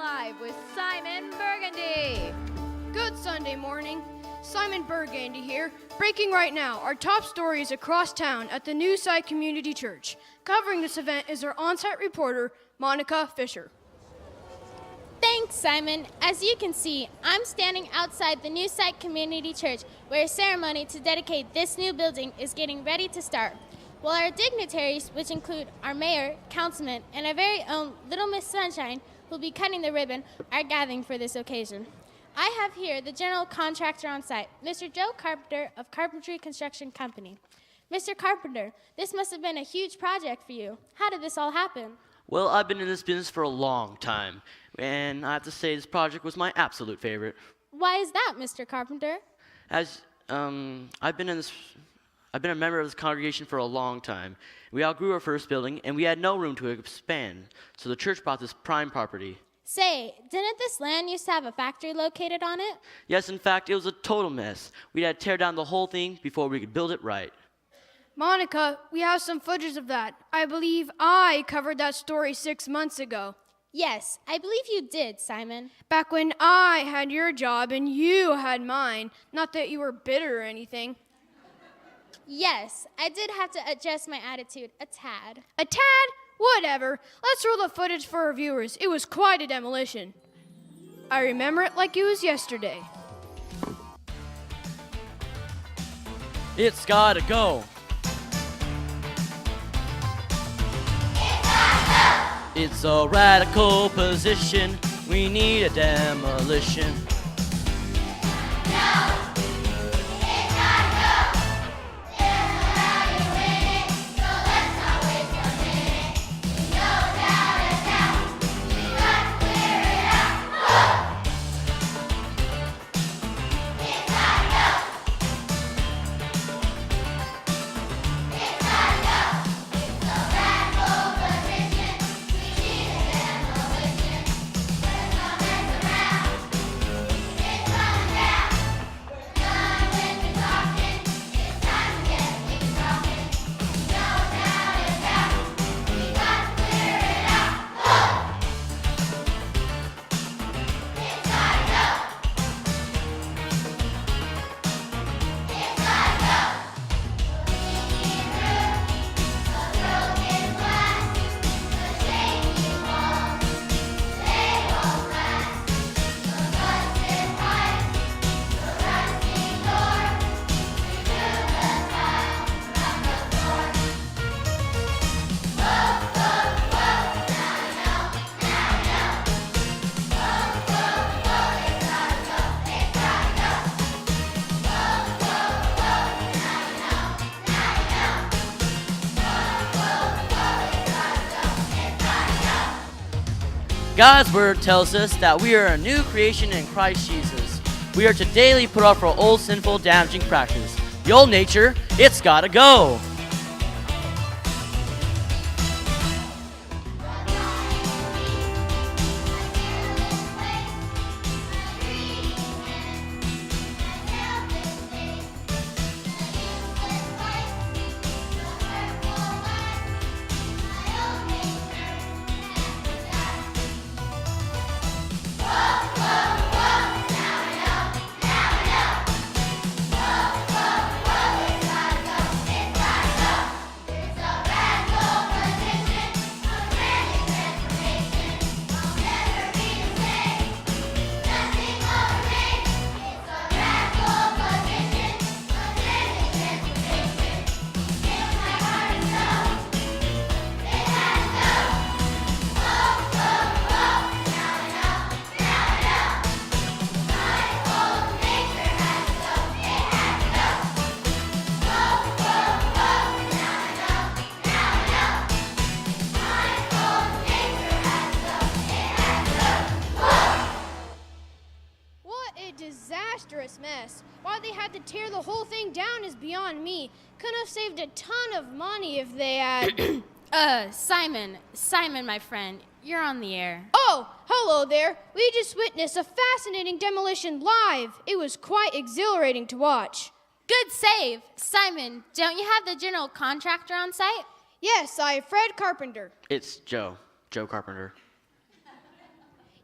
Live with Simon Burgundy. Good Sunday morning. Simon Burgundy here. Breaking right now, our top stories across town at the New Site Community Church. Covering this event is our on-site reporter, Monica Fisher. Thanks, Simon. As you can see, I'm standing outside the New Site Community Church, where a ceremony to dedicate this new building is getting ready to start. While our dignitaries, which include our mayor, councilman, and our very own Little Miss Sunshine, who will be cutting the ribbon, are gathering for this occasion. I have here the general contractor on site, Mr. Joe Carpenter of Carpentry Construction Company. Mr. Carpenter, this must have been a huge project for you. How did this all happen? Well, I've been in this business for a long time, and I have to say this project was my absolute favorite. Why is that, Mr. Carpenter? I've been a member of this congregation for a long time. We outgrew our first building, and we had no room to expand, so the church bought this prime property. Say, didn't this land used to have a factory located on it? Yes, in fact, it was a total mess. We had to tear down the whole thing before we could build it right. Monica, we have some footage of that. I believe I covered that story 6 months ago. Yes, I believe you did, Simon. Back when I had your job and you had mine. Not that you were bitter or anything. Yes, I did have to adjust my attitude a tad. A tad? Whatever. Let's roll the footage for our viewers. It was quite a demolition. I remember it like it was yesterday. It's gotta go. It's a radical position. We need a demolition. God's word tells us that we are a new creation in Christ Jesus. We are to daily put off our old sinful, damaging practice. The old nature, it's gotta go. Disastrous mess. Why they had to tear the whole thing down is beyond me. Could have saved a ton of money if they had... Simon, my friend, you're on the air. Oh, hello there. We just witnessed a fascinating demolition live. It was quite exhilarating to watch. Good save. Simon, don't you have the general contractor on site? Yes, I, Fred Carpenter. It's Joe Carpenter.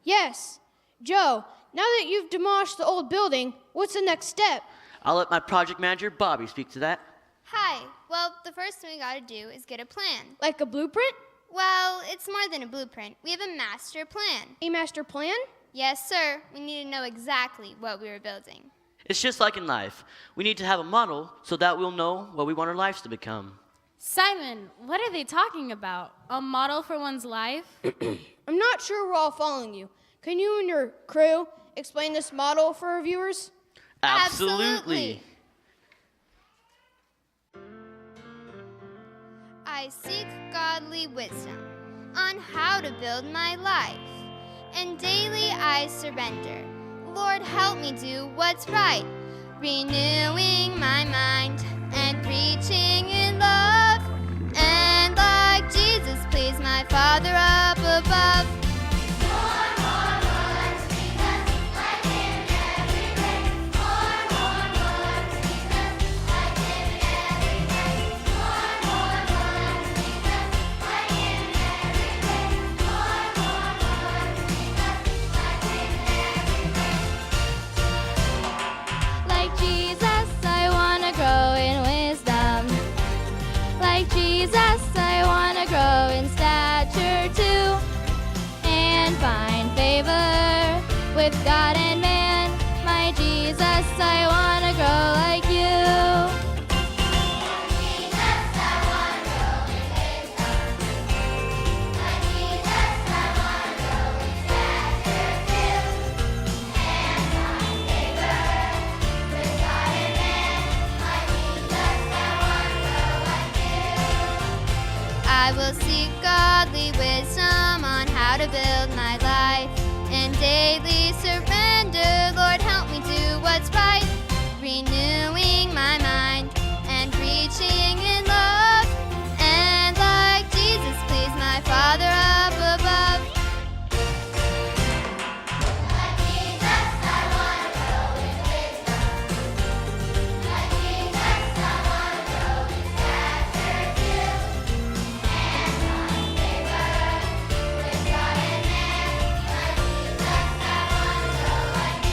Yes. Joe, now that you've demolished the old building, what's the next step? I'll let my project manager, Bobby, speak to that. Hi. Well, the first thing we gotta do is get a plan. Like a blueprint? Well, it's more than a blueprint. We have a master plan. A master plan? Yes, sir. We need to know exactly what we were building. It's just like in life. We need to have a model so that we'll know what we want our lives to become. Simon, what are they talking about? A model for one's life? I'm not sure we're all following you. Can you and your crew explain this model for our viewers? Absolutely. I seek godly wisdom on how to build my life, and daily I surrender. Lord, help me do what's right, renewing my mind and preaching in love, and like Jesus, please my Father up above. Like Jesus, I want to grow in wisdom. Like Jesus, I want to grow in stature too, and find favor with God and man. My Jesus, I want to grow like you. I will seek godly wisdom on how to build my life, and daily surrender. Lord, help me do what's right, renewing my mind and preaching in love, and like Jesus, please my Father up above. Like Jesus, I want to grow in wisdom. Like Jesus, I want to grow in stature too, and find favor with God and man. Like Jesus, I want to grow like you.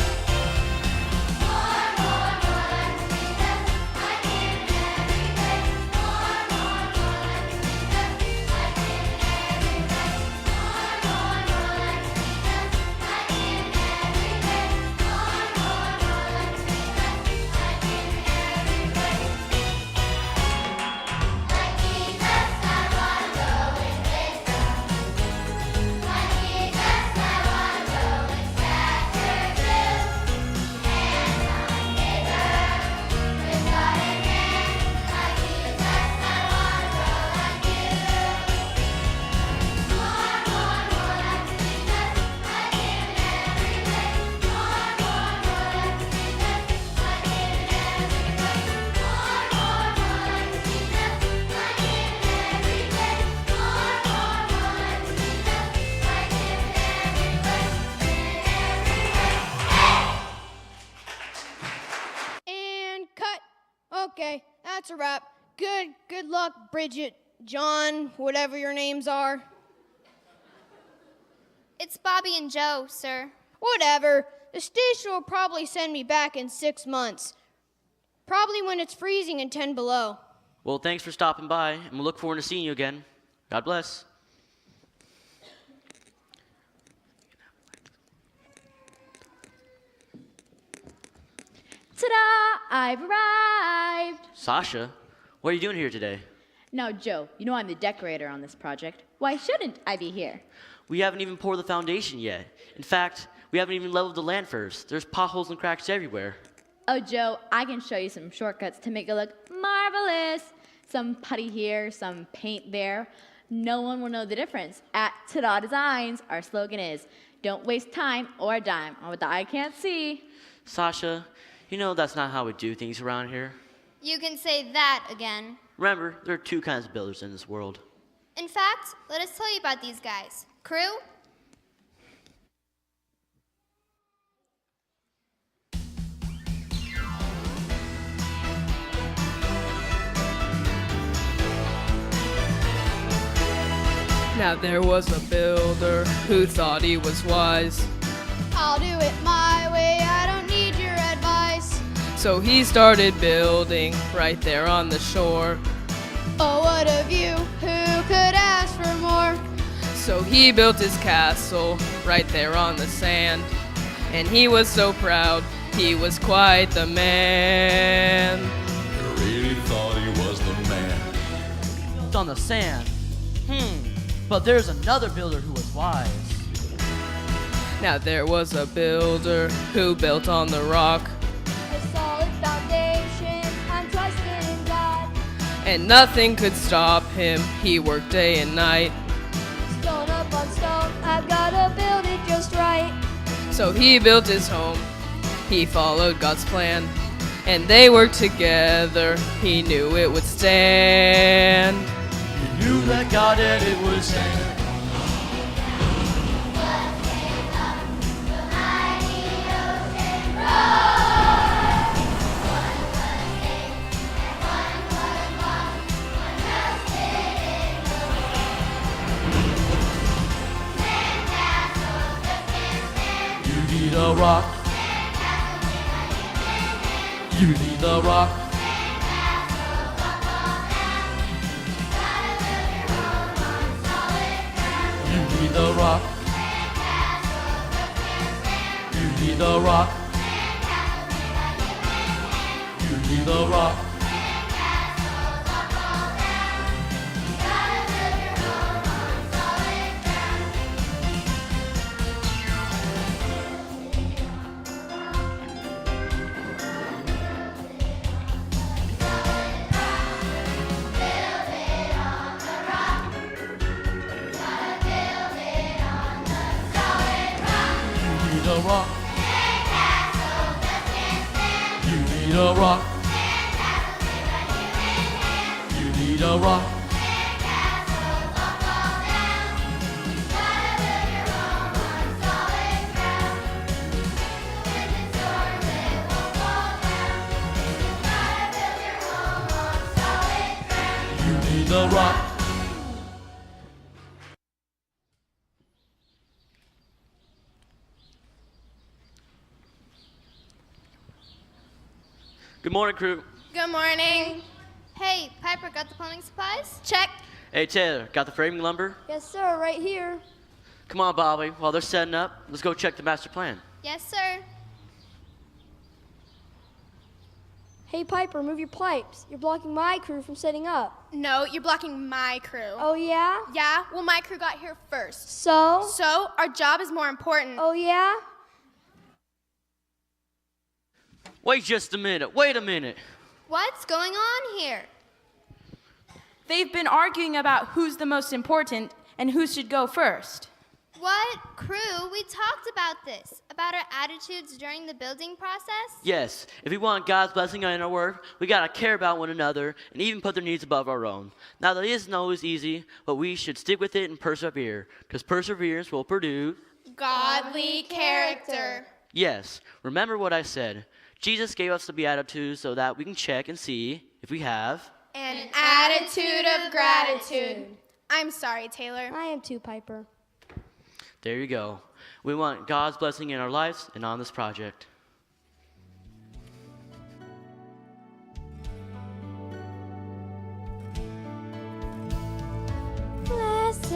More, like Jesus, like Him every day. More, like Jesus, like Him every day. More, like Jesus, like Him And cut. Okay, that's a wrap. Good luck, Bridget, John, whatever your names are. It's Bobby and Joe, sir. Whatever. The station will probably send me back in 6 months. Probably when it's freezing and 10 below. Well, thanks for stopping by, and we'll look forward to seeing you again. God bless. Ta-da! I've arrived! Sasha, what are you doing here today? Now, Joe, you know I'm the decorator on this project. Why shouldn't I be here? We haven't even poured the foundation yet. In fact, we haven't even leveled the land first. There's potholes and cracks everywhere. Oh, Joe, I can show you some shortcuts to make it look marvelous. Some putty here, some paint there. No one will know the difference. At Ta-da Designs, our slogan is, don't waste time or a dime on what the eye can't see. Sasha, you know that's not how we do things around here. You can say that again. Remember, there are two kinds of builders in this world. In fact, let us tell you about these guys. Crew? Now there was a builder who thought he was wise. I'll do it my way, I don't need your advice. So he started building right there on the shore. Oh, what a view, who could ask for more? So he built his castle right there on the sand. And he was so proud, he was quite the man. He really thought he was the man. Built on the sand. But there's another builder who was wise. Now there was a builder who built on the rock. A solid foundation, I'm trusting in God. And nothing could stop him, he worked day and night. Stone up on stone, I've gotta build it just right. So he built his home, he followed God's plan. And they worked together, he knew it would stand. He knew that God and it would stand. You need a rock. You need a rock. You need a rock. You need a rock. You need a rock. A rock. You need a rock. You need a rock. You need a rock. Good morning, crew. Good morning. Hey, Piper, got the plumbing supplies? Check. Hey, Taylor, got the framing lumber? Yes, sir, right here. Come on, Bobby. While they're setting up, let's go check the master plan. Yes, sir. Hey, Piper, move your pipes. You're blocking my crew from setting up. No, you're blocking my crew. Oh, yeah? Yeah, well, my crew got here first. So? So, our job is more important. Oh, yeah? Wait just a minute. Wait a minute. What's going on here? They've been arguing about who's the most important and who should go first. What? Crew, we talked about this, about our attitudes during the building process. Yes, if we want God's blessing on our work, we gotta care about one another and even put their needs above our own. Now, that isn't always easy, but we should stick with it and persevere, because perseverance will produce Godly character. Yes, remember what I said. Jesus gave us the Beatitudes so that we can check and see if we have An attitude of gratitude. I'm sorry, Taylor. I am too, Piper. There you go. We want God's blessing in our lives and on this project. Blessed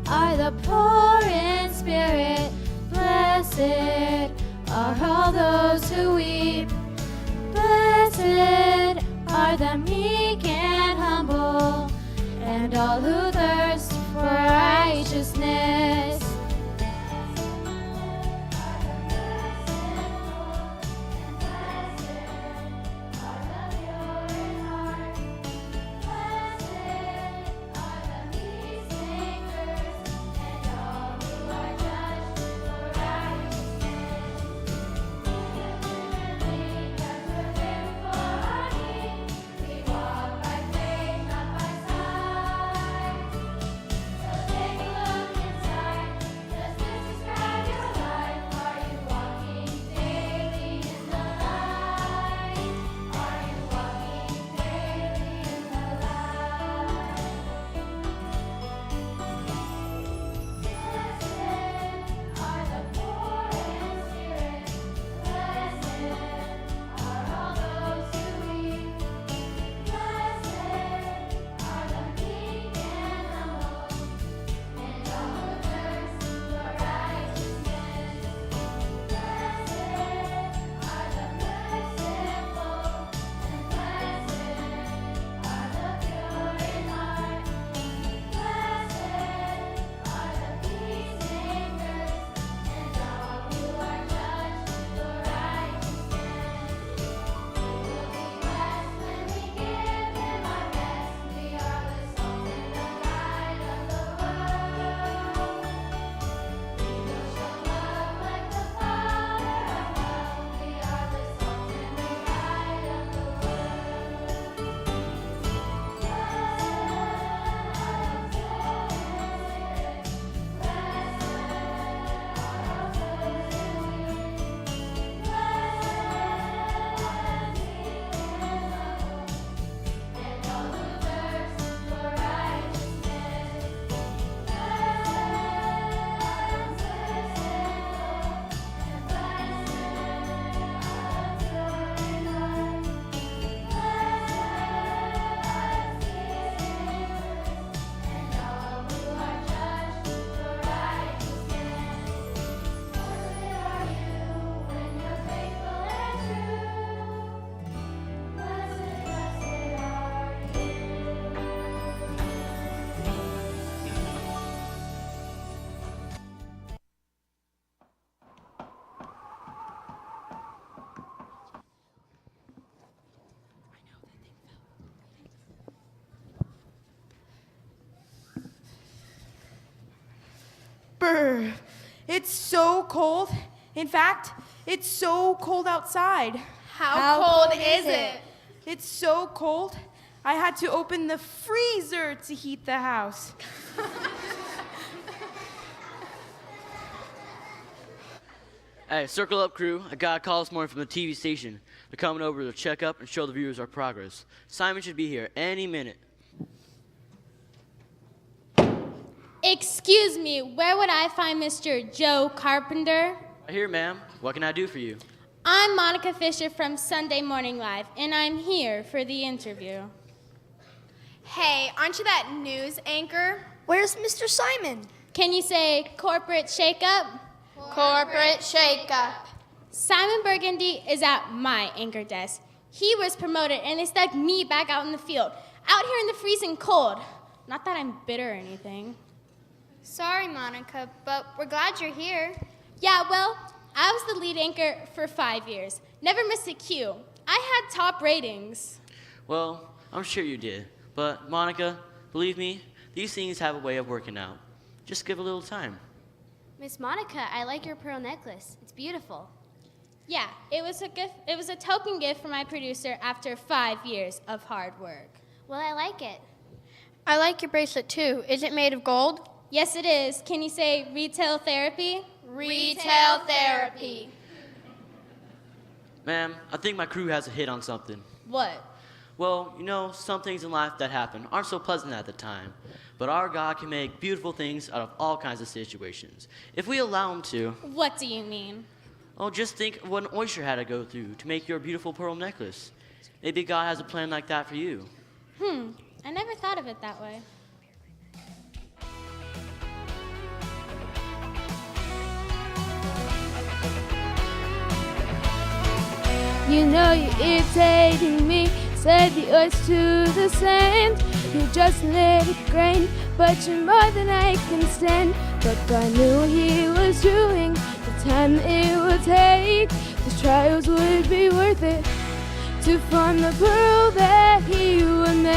are the poor in spirit. Blessed are all those who weep. Blessed are the meek and humble, and all who thirst for righteousness. Take a look Brr. It's so cold. In fact, it's so cold outside. How cold is it? It's so cold, I had to open the freezer to heat the house. Hey, circle up, crew. I got a call this morning from the TV station. They're coming over to check up and show the viewers our progress. Simon should be here any minute. Excuse me, where would I find Mr. Joe Carpenter? Right here, ma'am. What can I do for you? I'm Monica Fisher from Sunday Morning Live, and I'm here for the interview. Hey, aren't you that news anchor? Where's Mr. Simon? Can you say corporate shakeup? Corporate shakeup. Simon Burgundy is at my anchor desk. He was promoted, and they stuck me back out in the field, out here in the freezing cold. Not that I'm bitter or anything. Sorry, Monica, but we're glad you're here. Yeah, well, I was the lead anchor for 5 years. Never missed a cue. I had top ratings. Well, I'm sure you did. But, Monica, believe me, these things have a way of working out. Just give a little time. Miss Monica, I like your pearl necklace. It's beautiful. Yeah, it was a gift. It was a token gift from my producer after 5 years of hard work. Well, I like it. I like your bracelet too. Is it made of gold? Yes, it is. Can you say retail therapy? Retail therapy. Ma'am, I think my crew has a hit on something. What? Well, some things in life that happen aren't so pleasant at the time. But our God can make beautiful things out of all kinds of situations. If we allow him to. What do you mean? Oh, just think of what an oyster had to go through to make your beautiful pearl necklace. Maybe God has a plan like that for you. I never thought of it that way. You know you're irritating me, said the oyster to the sand. You just let it grain, but you're more than I can stand. But God knew he was doing the time it would take. His trials would be worth it to form the pearl that he would make.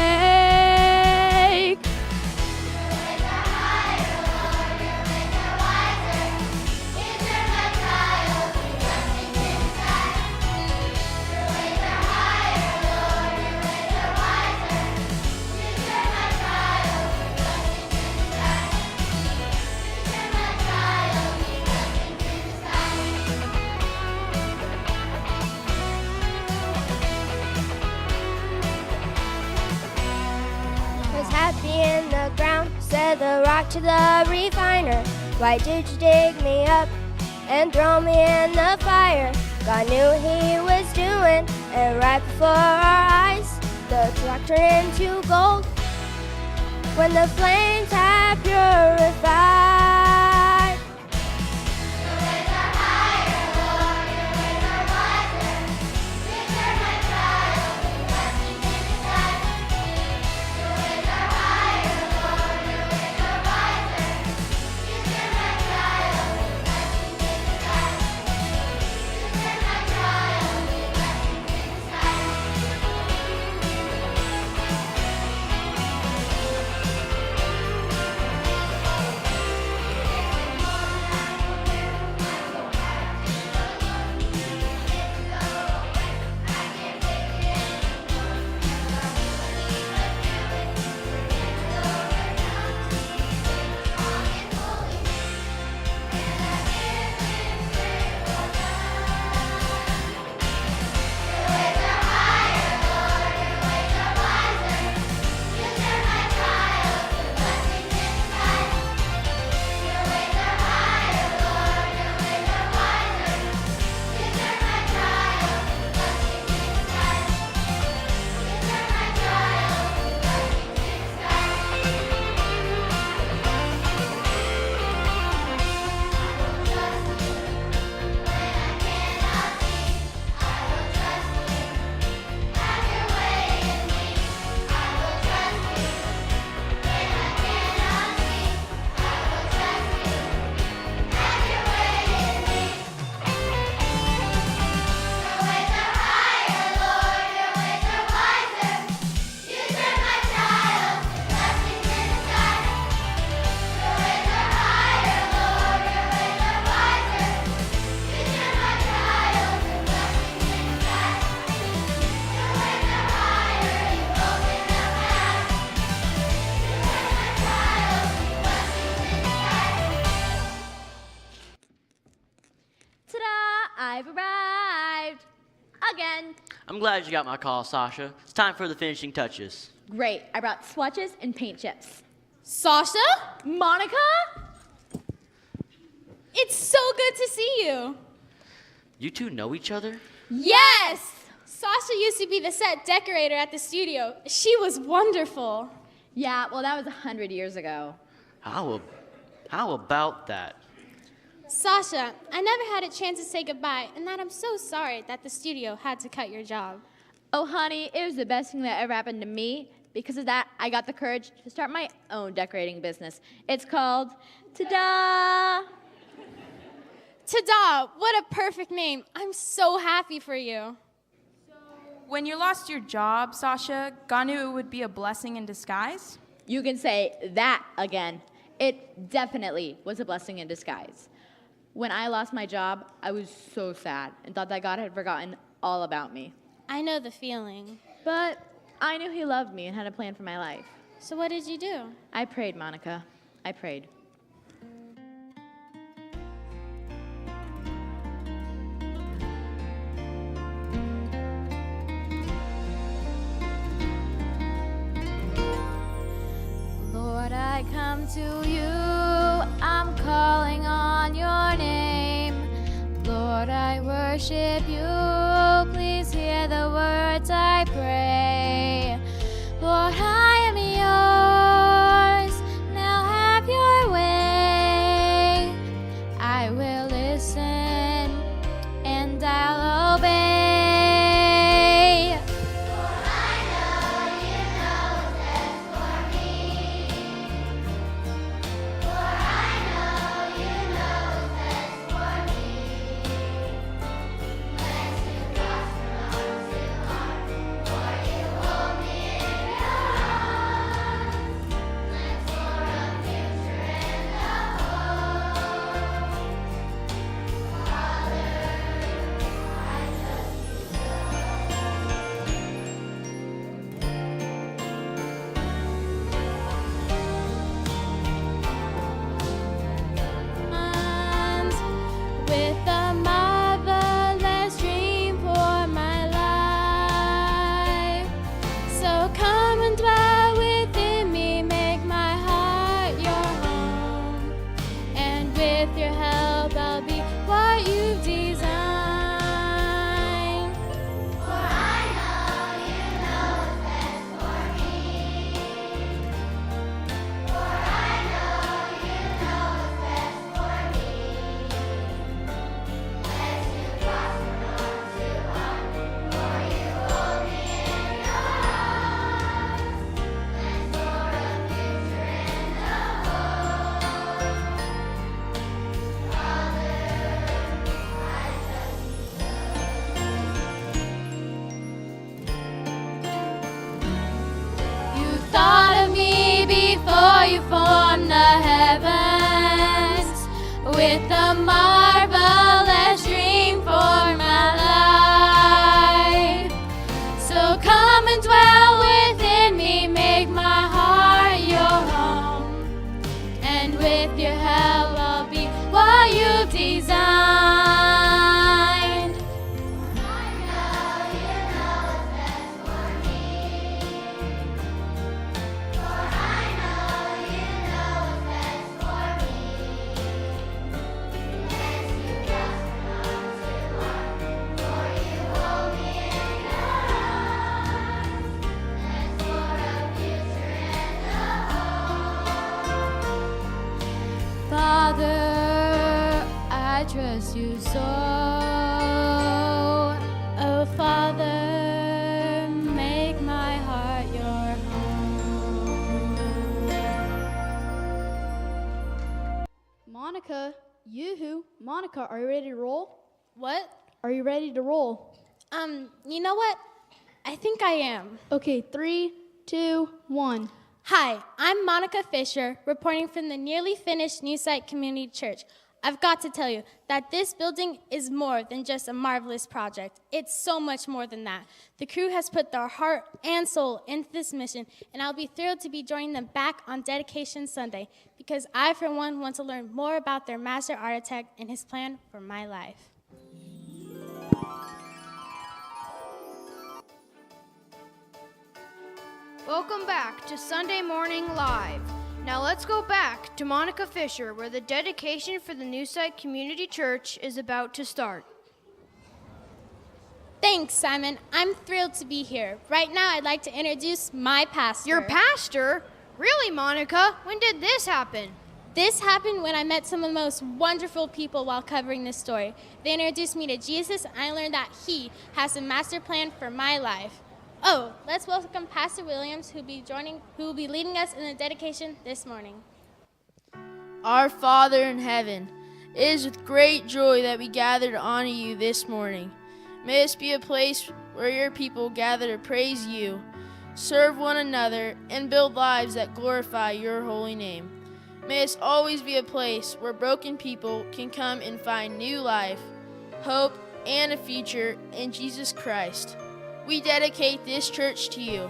In the ground, said the rock to the refiner. Why did you dig me up and throw me in the fire? God knew he was doing, and right before our eyes, the rock turned into gold when the flames had purified. I've arrived again. I'm glad you got my call, Sasha. It's time for the finishing touches. Great, I brought swatches and paint chips. Sasha? Monica? It's so good to see you. You two know each other? Yes! Sasha used to be the set decorator at the studio. She was wonderful. Yeah, well, that was 100 years ago. How about that? Sasha, I never had a chance to say goodbye, and that I'm so sorry that the studio had to cut your job. Oh, honey, it was the best thing that ever happened to me. Because of that, I got the courage to start my own decorating business. It's called Ta-da! Ta-da! What a perfect name. I'm so happy for you. When you lost your job, Sasha, God knew it would be a blessing in disguise? You can say that again. It definitely was a blessing in disguise. When I lost my job, I was so sad and thought that God had forgotten all about me. I know the feeling. But I knew he loved me and had a plan for my life. So what did you do? I prayed, Monica. I prayed. Lord, I come to you, I'm calling on your name. Lord, I worship you, please hear the words I pray. Lord, I am yours, now have your way. I will listen and I'll obey. With a marvelous dream for my life. So come and dwell within me, make my heart your home. And with your help, I'll be what you've designed. For I know you know what's best for me. For I know you know what's best for me. You thought of me before you formed the heavens, with a marvelous dream for my life. So come and dwell within me, make my heart your home. And with your help, I'll be what you've designed. I know you know what's best for me. For I know you know what's best for me. Lest you prosper not to harm, for you hold me in your arms. And for a future and a hope. Father, I trust you so. Oh, Father, make my heart your home. Monica, yoo-hoo. Monica, are you ready to roll? What? Are you ready to roll? You know what? I think I am. Okay, 3, 2, 1. Hi, I'm Monica Fisher, reporting from the nearly finished New Site Community Church. I've got to tell you that this building is more than just a marvelous project. It's so much more than that. The crew has put their heart and soul into this mission, and I'll be thrilled to be joining them back on Dedication Sunday because I, for one, want to learn more about their master architect and his plan for my life. Welcome back to Sunday Morning Live. Now let's go back to Monica Fisher, where the dedication for the New Site Community Church is about to start. Thanks, Simon. I'm thrilled to be here. Right now, I'd like to introduce my pastor. Your pastor? Really, Monica? When did this happen? This happened when I met some of the most wonderful people while covering this story. They introduced me to Jesus, and I learned that he has a master plan for my life. Oh, let's welcome Pastor Williams, who will be leading us in the dedication this morning. Our Father in heaven, it is with great joy that we gather to honor you this morning. May this be a place where your people gather to praise you, serve one another, and build lives that glorify your holy name. May this always be a place where broken people can come and find new life, hope, and a future in Jesus Christ. We dedicate this church to you.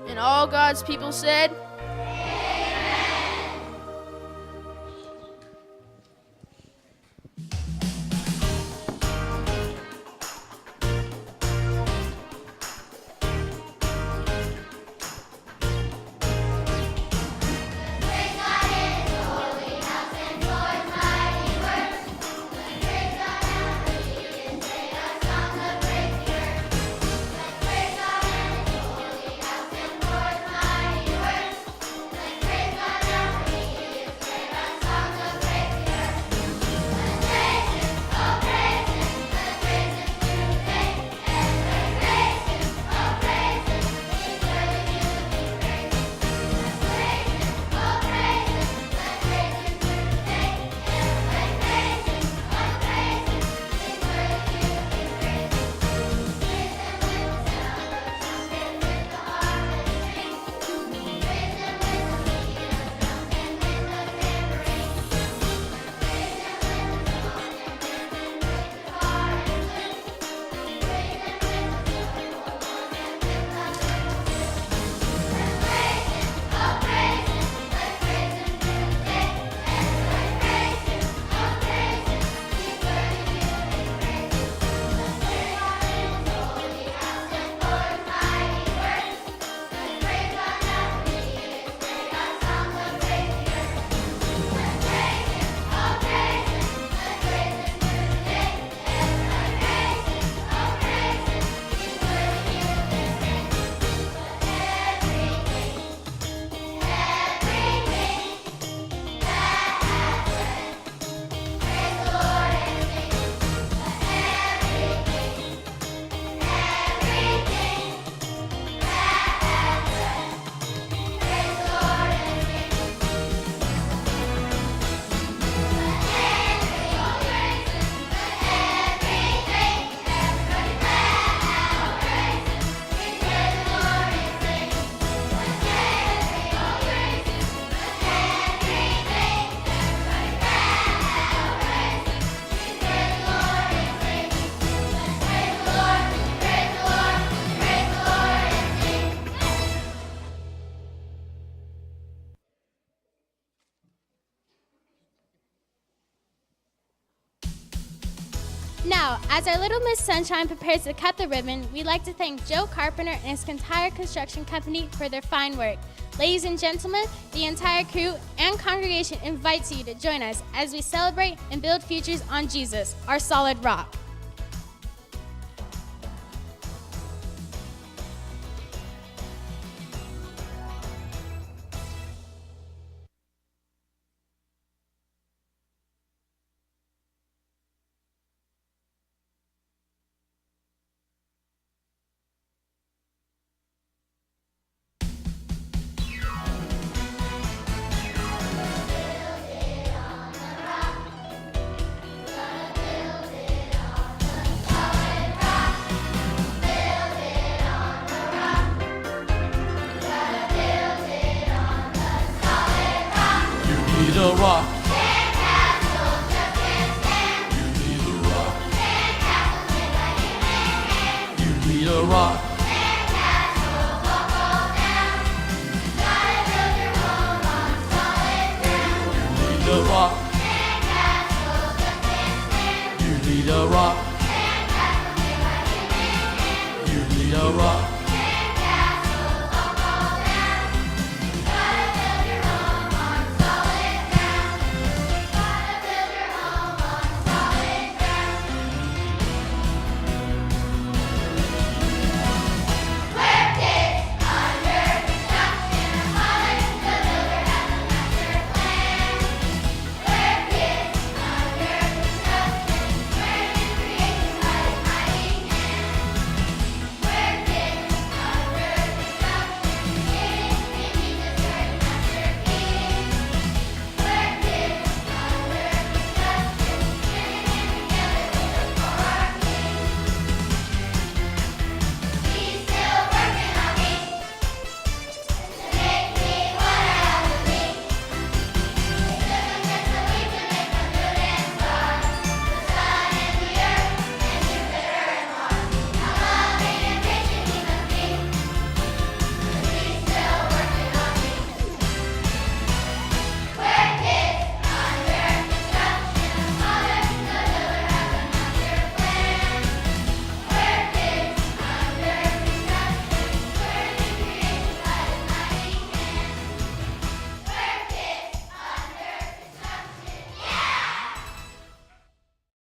And all God's people said, Now, as our little Miss Sunshine prepares to cut the ribbon, we'd like to thank Joe Carpenter and his entire construction company for their fine work. Ladies and gentlemen, the entire crew and congregation invites you to join us as we celebrate and build futures on Jesus, our solid rock. need a rock. You need a rock. You need a rock. You need a rock.